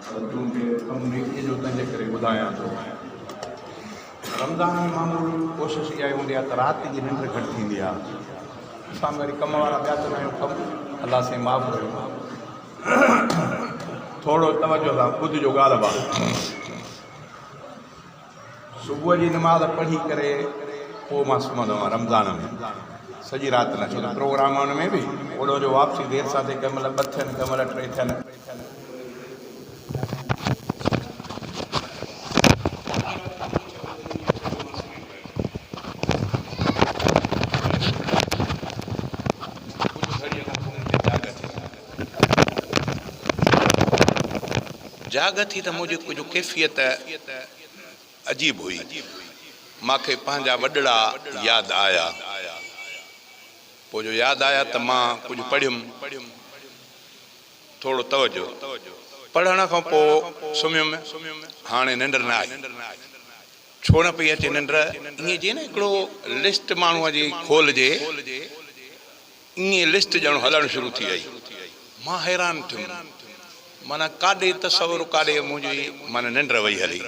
चूंकि कम्युनिटी जो तंहिंजे करे ॿुधायां थो। रमज़ान में मामूल कोशिशि इहा हूंदी आहे त राति जी निंड घटि थींदी आहे। असां वरी कम वारा ॿिया चवंदा आहियूं कमु अलाह साईं माफ़ु कयो, थोरो तवजो सां ॿुधिजो ॻाल्हि आहे। सुबुह जी नमाज़ पढ़ी करे पोइ मां सुम्हंदो आहियां रमज़ान में, सॼी राति न, छो त प्रोग्रामनि में बि ओॾो जो वापसी देरि सां थिए, कंहिं महिल 2 थियनि, कंहिं महिल 3 थियनि। जाग थी त मुंहिंजी कुझु कैफ़ियत अजीब हुई। मूंखे पंहिंजा वॾड़ा यादि आया। पोइ जो यादि आया त मां कुझु पढ़ियुमि, थोरो तवजो पढ़ण खां पोइ सुम्हियुमि। हाणे निंड न आई। छो न पई अचे निंड? ईअं जीअं न हिकिड़ो लिस्ट माण्हूअ जी खोलिजे, ईअं लिस्ट ॼणो हलणु शुरू थी वई। मां हैरान थियुमि, माना काॾे तसवुरु, काॾे मुंहिंजी माना निंड वई हली।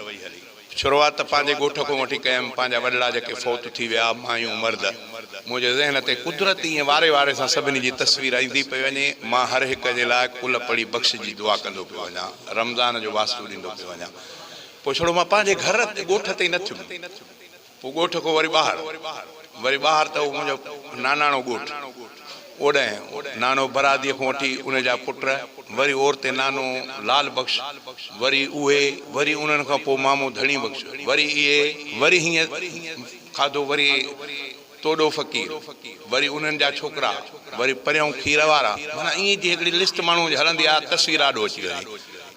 शुरूआत पंहिंजे ॻोठ खां वठी कयमि। पंहिंजा वॾड़ा जेके फ़ौत थी विया, मायूं मर्द, मुंहिंजे ज़हन ते कुदरती ईअं वारे वारे सां सभिनी जी तस्वीर ईंदी पई वञे। मां हर हिक जे लाइ कुल पढ़ी बख़्श जी दुआ कंदो पियो वञा, रमज़ान जो वास्तो ॾींदो पियो वञा। पोइ छड़ो मां पंहिंजे घर ते ॻोठ ते ई न थियुमि। पोइ ॻोठ खां वरी ॿाहिरि त उहो मुंहिंजो नानाणो ॻोठु, ओॾां नानो बरादीअ खां वठी उन जा पुट, वरी ओर ते नानो लाल बख़्श, वरी उहे, वरी उन्हनि खां पोइ मामो धणी बख़्श, वरी इहे, वरी हीअं खाधो, वरी तोॾो फ़क़ीर, वरी उन्हनि जा छोकिरा, वरी परियां खीर वारा। माना ईअं जी हिकिड़ी लिस्ट माण्हू हलंदी आहे, तस्वीर ॾाढो अची वञे।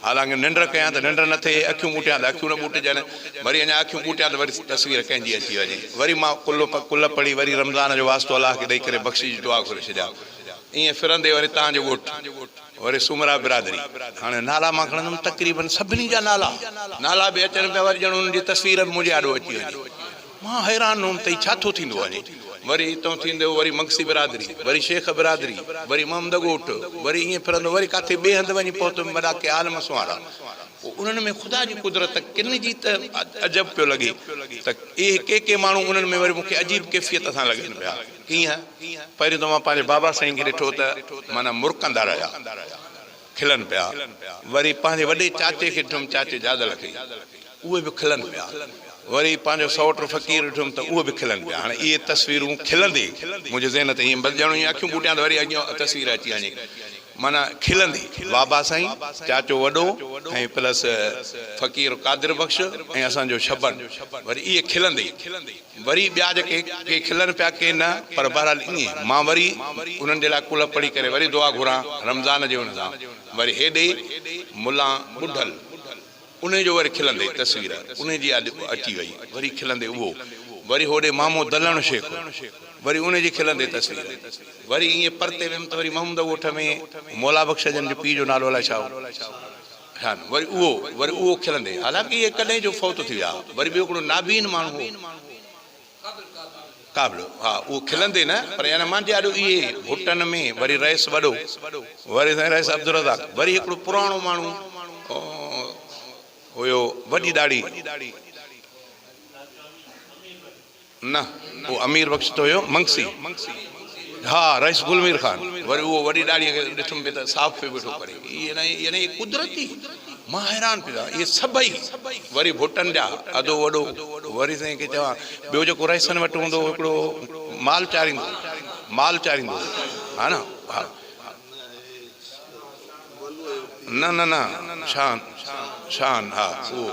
हालांकि निंड कयां त निंड न थिए, अखियूं ॿूटियां त अखियूं न ॿूटिजनि, वरी अञा अखियूं ॿूटियां त वरी तस्वीर कंहिंजी अची वञे। वरी मां कुल पढ़ी वरी रमज़ान जो वास्तो अलाह खे ॾेई करे बख़्शी जी दुआ करे छॾिया। ईअं फिरंदे वरी तव्हांजो ॻोठु, वरी सुमरा बिरादरी। हाणे नाला मां खणंदुमि, तक़रीबन सभिनी जा नाला बि अचनि पिया, वरी ॼण उन्हनि जी तस्वीर बि मुंहिंजे आॾो अची वञे। मां हैरान हुउमि त छा थो थींदो वञे। वरी हितां थींदो वरी मक्सी बिरादरी, वरी शेख बिरादरी, वरी महमद ॻोठु, वरी ईअं फिरंदो, वरी किथे ॿिए हंधि वञी पहुतो वॾा के आलम सुवारा। उन्हनि में ख़ुदा जी कुदरत किन जी त अजब पियो लॻे त इहे के माण्हू उन्हनि में वरी मूंखे अजीब कैफ़ियत सां लॻनि पिया। कीअं? पहिरियों त मां पंहिंजे बाबा साईं खे ॾिठो त माना मुरकंदा रहिया, खिलनि पिया। वरी पंहिंजे वॾे चाचे खे ॾिठुमि, चाचे जादल खे, उहे बि खिलनि पिया। वरी पंहिंजो सौट फ़क़ीर ॾिठुमि त उहे बि खिलनि पिया। हाणे इहे तस्वीरूं खिलंदी मुंहिंजे ज़हन ते, ईअं ॼणो ईअं अखियूं ॿूटियां त वरी अॻियां तस्वीर अची वञे। माना खिलंदी, बाबा साईं, चाचो वॾो, ऐं प्लस फ़क़ीर कादिर बख़्श, ऐं असांजो छबन, वरी इहे खिलंदी। वरी ॿिया जेके के खिलनि पिया, के न, पर बहरहाल ईअं मां वरी उन्हनि जे लाइ कुल पढ़ी करे वरी दुआ घुरां रमज़ान जे हुन सां। वरी हेॾे मुला ॿुढल, उन जो वरी खिलंदे तस्वीर उन जी अची वई, वरी खिलंदे उहो। वरी होॾे मामो दलण शेख, वरी उन जी खिलंदे तस्वीर। वरी ईअं परते वियुमि त वरी महमूद ॻोठ में मौला बख़्श जन जो पीउ जो नालो अलाए छा, वरी उहो खिलंदे। हालांकि इहे कॾहिं जो फ़ौत थी विया। वरी ॿियो हिकिड़ो नाबीन माण्हू हो, क़ाबिल, हा, उहो खिलंदे न, पर यानी मुंहिंजे ॾाढो इहे भुटनि में। वरी रईस वॾो, वरी साईं रईस अब्दुल रज़ाक, वरी हिकिड़ो पुराणो माण्हू हुयो, वॾी ॾाढ़ी, न उहो अमीर बख़्श त हुयो, मंगसी, हा, रईस गुलमीर ख़ान। वरी उहो वॾी ॾाढ़ीअ खे ॾिठुमि त साफ़ पियो वेठो करे। यानी कुदरती, मां हैरान पियो आहे। इहे सभई वरी भुटनि जा अधो वॾो, वरी साईं खे चवां ॿियो जेको रईसनि वटि हूंदो हिकिड़ो माल चारींदो, हा न, हा, न शान, हा, उहो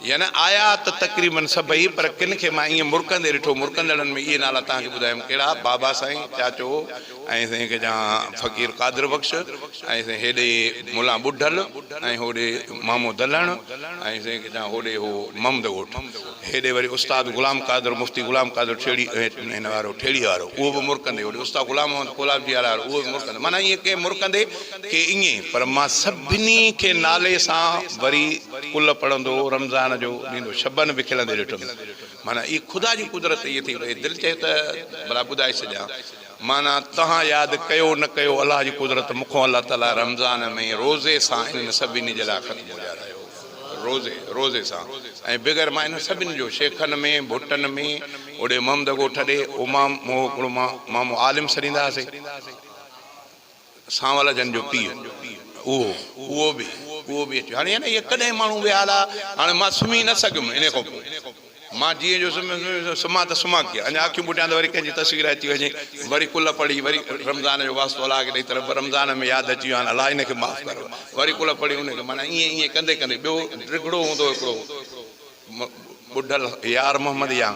यानी आया त तक़रीबन सभई, पर किन खे मां ईअं मुरकंदे ॾिठो। मुरकंदड़नि में इहे नाला तव्हांखे ॿुधायमि कहिड़ा, बाबा साईं, चाचो, ऐं साईं खे चवां फ़क़ीर कादिर बख़्श, ऐं साईं हेॾे मुला ॿुढल, ऐं होॾे मामो दलण, ऐं साईं खे चवां होॾे हो महमद ॻोठु। हेॾे वरी उस्ताद ग़ुलाम कादिर, मुफ़्ती ग़ुलाम कादिर ठेड़ी, हिन वारो ठेड़ी वारो, उहो बि मुरकंदे। होॾे उस्ताद ग़ुलाम कोलाबजी वारा, उहो बि मुरकंदे। माना ईअं के मुरकंदे के ईअं, पर मां सभिनी खे नाले सां वरी कुल पढ़ंदो, रमज़ान जो ॾींदो, शबन बि खिलंदे ॾिठुमि। माना इहा ख़ुदा जी कुदरत इहे थी वई। दिलि चए त भला ॿुधाए छॾियां। माना तहां याद कयो न कयो अल्लाह जी कुदरत मुखों अल्लाह ताला रमज़ान में रोज़े सां इन सभिनी जे लाइ ख़त्म हो जा रहियो रोज़े सां ऐं बग़ैर मां इन सभिनी जो शेखनि में भुटनि में ओॾे मोहम्मद ॻोठ ॾे हिकिड़ो मामो आलिम सरींदा हुआसीं सांवल जन जो पीउ उहो बि अचे हाणे न इहे कॾहिं माण्हू विया हाणे मां सुम्ही न सघियुमि इन खां पोइ मां जीअं जो सुम्हां त सुम्हां कया अञा अखियूं पुठियां त वरी कंहिंजी तस्वीर अची वञे वरी कुल पढ़ी वरी रमज़ान जो वास्तो अलाह खे ॾेई तरफ़ रमज़ान में यादि अची वियो हाणे अलाह हिनखे माफ़ु करो वरी कुल पढ़ी उनखे माना ईअं कंदे कंदे ॿियो रिगड़ो हूंदो हिकिड़ो ॿुढल यार मोहम्मद या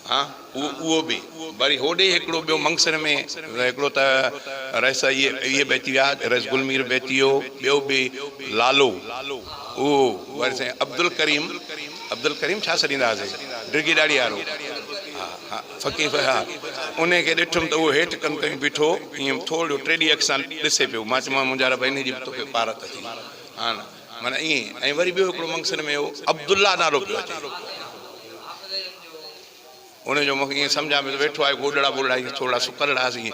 हा उहो बि वरी होॾे हिकिड़ो ॿियो मंगसर में हिकिड़ो त रस इहे बि अची विया रस गुलमीर बि अची वियो ॿियो बि लालो उहो वरी साईं अब्दुल करीम छा सॾींदा हुआसीं डिगी ॾाड़ी वारो हा फ़क़ीर हा उनखे ॾिठुमि त उहो हेठि कनि कयूं बीठो ईअं थोरो टे ॾींहं असां ॾिसे पियो मां चयोमांसि मुंहिंजा रब इन जी तोखे पारत थी हा न माना ईअं ऐं वरी ॿियो हिकिड़ो मंगसर में हो अब्दुल्ला नालो पियो अचे उनजो मूंखे ईअं सम्झा में वेठो आहे गोॾड़ा ॿोॾड़ा थोरा सुकल हुआसीं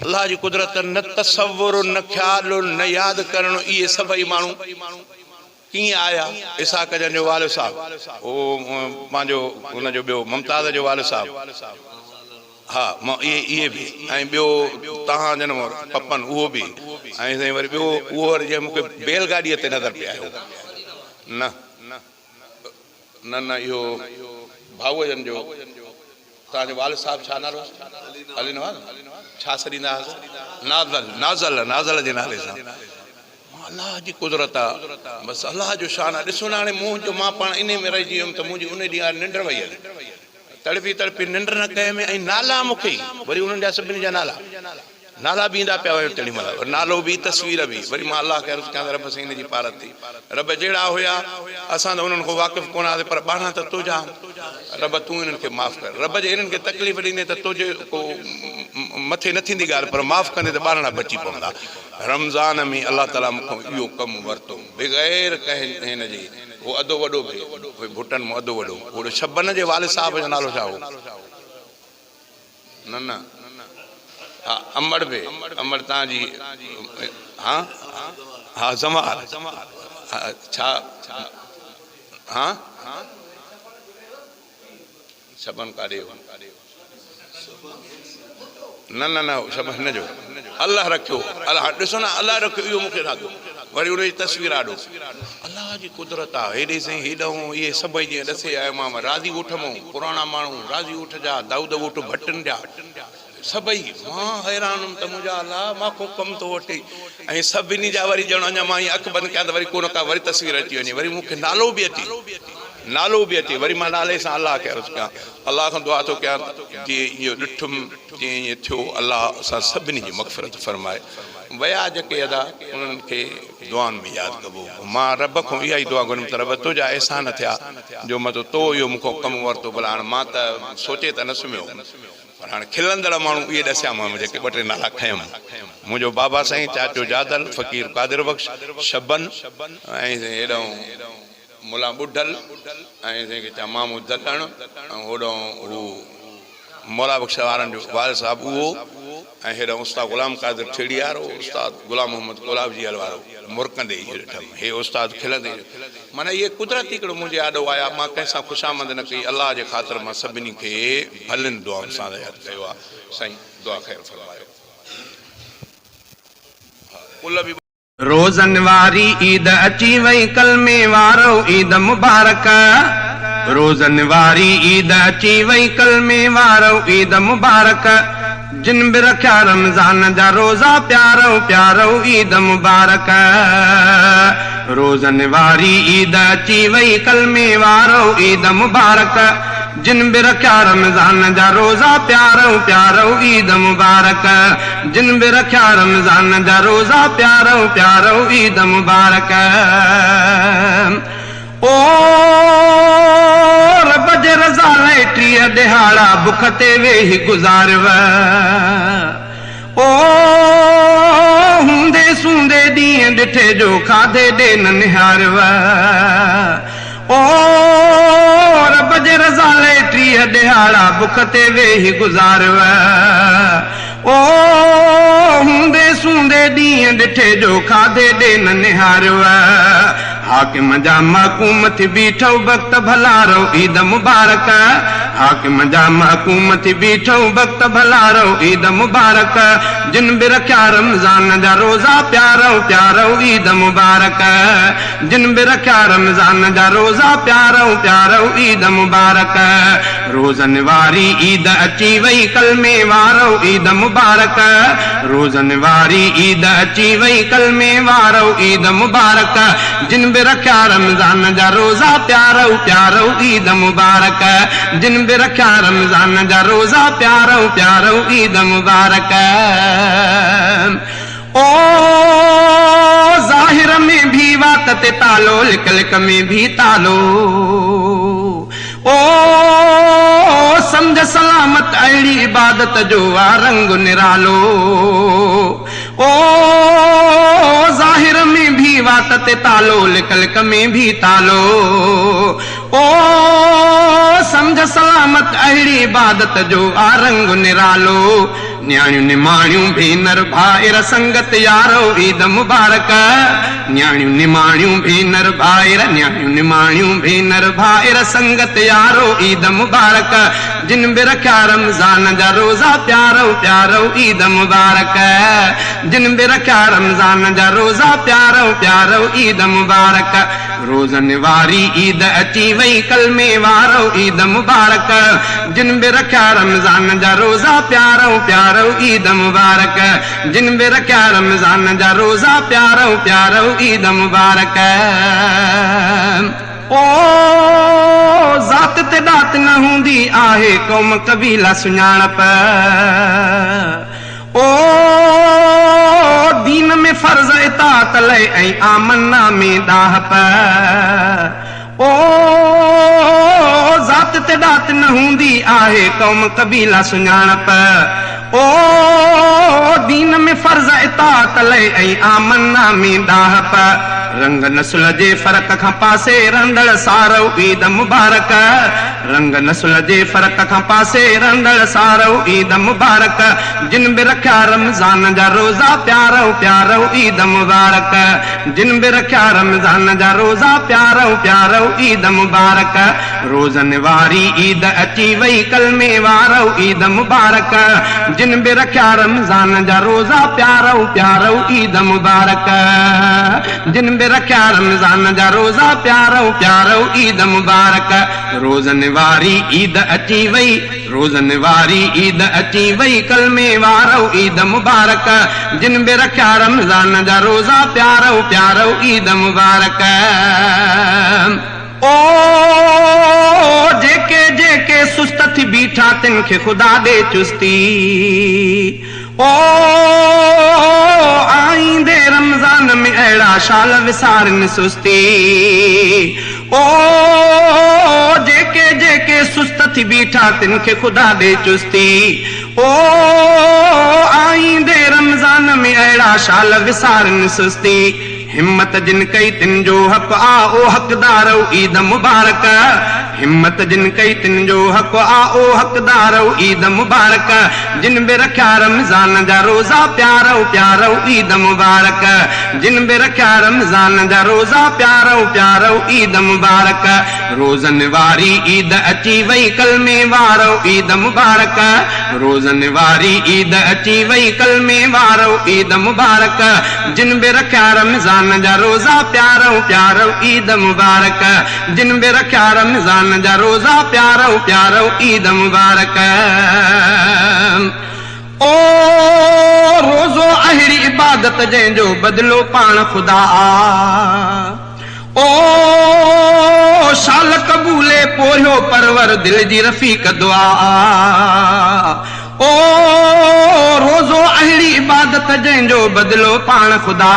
अलाह जी कुदरत न तसवुर न ख़्यालु न यादि करणु इहे सभई माण्हू कीअं आया इसाक जन जो वाल साहब उहो पंहिंजो हुनजो ॿियो मुमताज़ जो वाल साहब हा इहे बि ऐं ॿियो तव्हां जन पपन उहो बि ऐं साईं वरी ॿियो उहो वरी जीअं मूंखे बैलगाॾीअ ते नज़र पिया आयो न इहो भाऊअ जन जो तव्हांजो वाल साहब छा नालो हली न छा सॾींदा हुआसीं नाज़ल जे नाले सां अल्लाह जी कुदरत आहे बसि अल्लाह जो शान आहे ॾिसो न हाणे मुंहिंजो मां पाण इन में रहिजी वियुमि त मुंहिंजी उन ॾींहुं निंड वई हली तड़पी निंड न कए में ऐं नाला मूंखे वरी उन्हनि जा सभिनी जा नाला बि ईंदा पिया हुयो तेॾी महिल नालो बि तस्वीर बि वरी मां अलाह खे अर्ज़ु कयां त रब साईं हिन जी पारत थी रब जहिड़ा हुया असां त उन्हनि खां वाक़ुफ़ु कोन हुआसीं पर ॿारहं त तुंहिंजा रब तूं इन्हनि खे माफ़ु कर रब जे इन्हनि खे तकलीफ़ ॾींदे त तुंहिंजे को मथे न थींदी ॻाल्हि पर माफ़ु कंदे त ॿारहं बची पवंदा रमज़ान में अलाह ताला मूंखां इहो कमु वरितो बग़ैर कंहिं हिन जे उहो अधो वॾो बि भुटनि मां अधो वॾो ओॾो छबन जे वाल साहब जो नालो छा हो न हा अमड़ बि अमड़ तव्हांजी हा ज़मार छा हा छबन काॾे न शब हिन जो अलाह रखियो अलाह ॾिसो न अलाह रखियो इहो मूंखे रातो वरी उनजी तस्वीर आॾो अलाह जी कुदरत आहे हेॾे साईं हेॾऊं इहे सभई जीअं ॾसे आयो मां राज़ी ॻोठ मां पुराणा माण्हू राज़ी ॻोठ जा दाऊद ॻोठ भटनि जा सभई मां हैरान हुउमि त मुंहिंजा अलाह मां को कमु थो वठे ऐं सभिनी जा वरी ॼण अञा मां ईअं अखि बंदि कयां त वरी को न का वरी तस्वीर अची वञे वरी मूंखे नालो बि अचे वरी मां नाले सां अलाह खे अर्ज़ु कयां अलाह खां दुआ थो कयां जीअं इहो ॾिठुमि जीअं ईअं थियो अलाह असां सभिनी जी मग़फ़िरत फरमाए वया जेके अदा उन्हनि खे दुआनि में यादि कबो मां रब खां इहा ई दुआ घुरमि त रब तुंहिंजा अहसान थिया जो मतिलबु तो इहो मूंखां कमु वरितो भला हाणे मां त सोचे त न सुम्हियो पर हाणे खिलंदड़ माण्हू इहे ॾसिया मां जेके ॿ टे नाला खयमि मुंहिंजो बाबा साईं चाचो जादल फ़क़ीर कादिर बख़्श शबन ऐं हेॾो मुला ॿुढल ऐं चया मामू दलण ऐं होॾो हू मौला बख़्श वारनि जो वाल साहब उहो ऐं हेॾो उस्ताद ग़ुलाम कादिर ठेड़ी वारो उस्ताद ग़ुलाम मोहम्मद गुलाब जी वारो मुरकंदे इहो ॾिठमि हे उस्ताद खिलंदे माना इहे कुदरती हिकिड़ो मुंहिंजे आॾो आया मां कंहिंसां ख़ुशामद न कई अलाह जे ख़ातिर मां सभिनी खे भलनि दुआउनि सां यादि कयो आहे साईं दुआ ख़ैर फरमायो रोज़न वारी ईद अची वई कलमे वारो ईद मुबारक रोज़न वारी ईद अची वई कलमे वारो ईद मुबारक जिन भी रखा रमजान जा रोज़ा प्यारो ईद मुबारक रोज़न वारी ईद अची वई कलमे वारो ईद मुबारक जिन भी रखा रमजान जा रोज़ा प्यारो ईद मुबारक जिन भी रखा रमजान जा रोज़ा प्यारो ईद मुबारक ओ रब जे रज़ा लाइ 30 ॾिहाड़ा बुख ते वेही गुज़ारव ओ हूंदे सूंदे ॾींहं ॾिठे जो खाधे ॾे न निहारव ओ रब जे रज़ा लाइ 30 ॾिहाड़ा बुख ते वेही गुज़ारव ओ हूंदे सूंदे ॾींहं ॾिठे जो खाधे ॾे न निहारियो हाकिम जा महकूम थी बीठो वक्त भलारो ईद मुबारक हाकिम जा महकूम थी बीठो वक्त भलारो ईद मुबारक जिन बि रखिया रमज़ान जा रोज़ा प्यारो प्यारो ईद मुबारक जिन बि रखिया रमज़ान जा रोज़ा प्यारो प्यारो ईद मुबारक रोज़न वारी ईद अची वई कलमे वारो ईद मुबारक रोज़न वारी ईद अची वई कलमे वारो ईद मुबारक जिन बि रखिया रमज़ान जा रोज़ा प्यारो प्यारो ईद मुबारक जिन बि रखिया रमज़ान जा रोज़ा प्यारो प्यारो ईद मुबारक ओ ज़ाहिर में भी वात ते तालो लिक लिक में भी तालो ओ समझ सलामत अहिड़ी इबादत जो आ रंग निरालो ओ ज़ाहिर में भी वात ते तालो लिक लिक में भी तालो ओ समझ सलामत अहिड़ी इबादत जो आ रंग निरालो न्याणियूं निमाणियूं भेनर भाइर संगत यारो ईद मुबारक न्याणियूं निमाणियूं भेनर भाइर न्याणियूं निमाणियूं भेनर भाइर संगत यारो ईद मुबारक जिन बि रखिया रमज़ान जा रोज़ा प्यारो प्यारो ईद मुबारक जिन बि रखिया रमज़ान जा रोज़ा प्यारो प्यारो ईद मुबारक रोज़न वारी ईद अची वई कलमे वारो ईद मुबारक जिन बि रखिया रमज़ान जा रोज़ा प्यारो प्यारो ईद मुबारक जिन बि रखिया रमज़ान जा रोज़ा प्यारो प्यारो ईद मुबारक ओ ज़ात ते ॾात न हूंदी आहे क़ौम कबीला सुञाणप ओ दीन में फर्ज़ इताअत लय ऐं आमना में ॾाहप ओ ज़ात ते ॾात न हूंदी आहे क़ौम कबीला सुञाणप ओ दीन में फर्ज़ इताअत लय ऐं आमना में ॾाहप रंग नस्ल जे फ़र्क़ खां पासे रहंदड़ सारो ईद मुबारक रंग नस्ल जे फ़र्क़ खां पासे रहंदड़ सारो ईद मुबारक जिन बि रखिया रमज़ान जा रोज़ा प्यारो प्यारो ईद मुबारक जिन बि रखिया रमज़ान जा रोज़ा प्यारो प्यारो ईद मुबारक रोज़न वारी ईद अची वई कलमे वारो ईद मुबारक जिन बि रखिया रमज़ान जा रोज़ा प्यारो प्यारो ईद मुबारक जिन बि रखिया रमज़ान जा रोज़ा प्यारो प्यारो ईद मुबारक रोज़न वारी ईद अची वई रोज़न वारी ईद अची वई कलमे वारो ईद मुबारक जिन बि रखिया रमज़ान जा रोज़ा प्यारो प्यारो ईद मुबारक ओ जेके जेके सुस्त थी बीठा तिन खे ख़ुदा ॾे चुस्ती ओ आईंदे रमज़ान में अहिड़ा शाल विसारनि सुस्ती ओ जेके जेके सुस्त थी बीठा तिन खे ख़ुदा ॾे चुस्ती ओ आईंदे रमज़ान में अहिड़ा शाल विसारनि सुस्ती हिम्मत जिन कई तिन जो हक़ आ ओ हक़दारो ईद मुबारक हिम्मत जिन कई तिन जो हक़ आ ओ हक़दारो ईद मुबारक जिन बि रखिया रमज़ान जा रोज़ा प्यारो प्यारो ईद मुबारक जिन बि रखिया रमज़ान जा रोज़ा प्यारो प्यारो ईद मुबारक रोज़न वारी ईद अची वई कलमे वारो ईद मुबारक रोज़न वारी ईद अची वई कलमे वारो ईद मुबारक जिन बि रखिया रमज़ान जा रोज़ा प्यारो प्यारो ईद मुबारक जिन बि रखिया रमज़ान जा रोज़ा प्यारो प्यारो ईद मुबारक ओ रोज़ो अहिड़ी इबादत जंहिंजो बदिलो पाण ख़ुदा ओ शाल कबूले पोयो परवर दिल जी रफ़ीक दुआ ओ रोज़ो अहिड़ी इबादत जंहिंजो बदिलो पाण ख़ुदा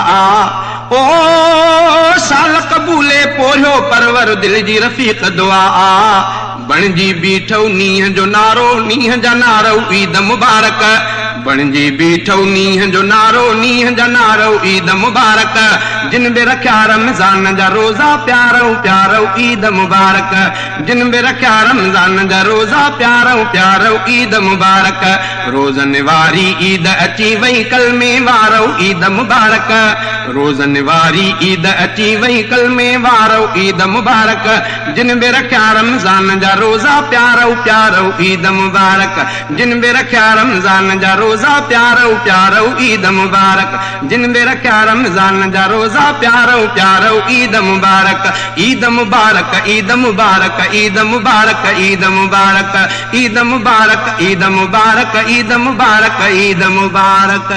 ओ शाल कबूले पोयो परवर दिल जी रफ़ीक दुआ बणजी बीठो नीह जो नारो नीह जा नारो ईद मुबारक बणजी बीठो नीह जो नारो, नीह जा नारो ईद मुबारक। जिन बि रखिया रमज़ान जा रोज़ा प्यारो प्यारो ईद मुबारक। जिन बि रखिया रमज़ान जा रोज़ा प्यारो प्यारो ईद मुबारक। रोज़न वारी ईद अची वई कलमे वारो ईद मुबारक। रोज़न वारी ईद अची वई कलमे वारो ईद मुबारक। जिन बि रखिया रमज़ान जा रोज़ा प्यारो प्यारो ईद मुबारक। जिन बि रखिया रमज़ान जा रोज़ा प्यारो प्यारो ईद मुबारक। जिन बि रखिया रमज़ान जा रोज़ा प्यारो प्यारो ईद मुबारक। ईद मुबारक ईद मुबारक ईद मुबारक ईद मुबारक ईद मुबारक ईद मुबारक ईद मुबारक ईद मुबारक।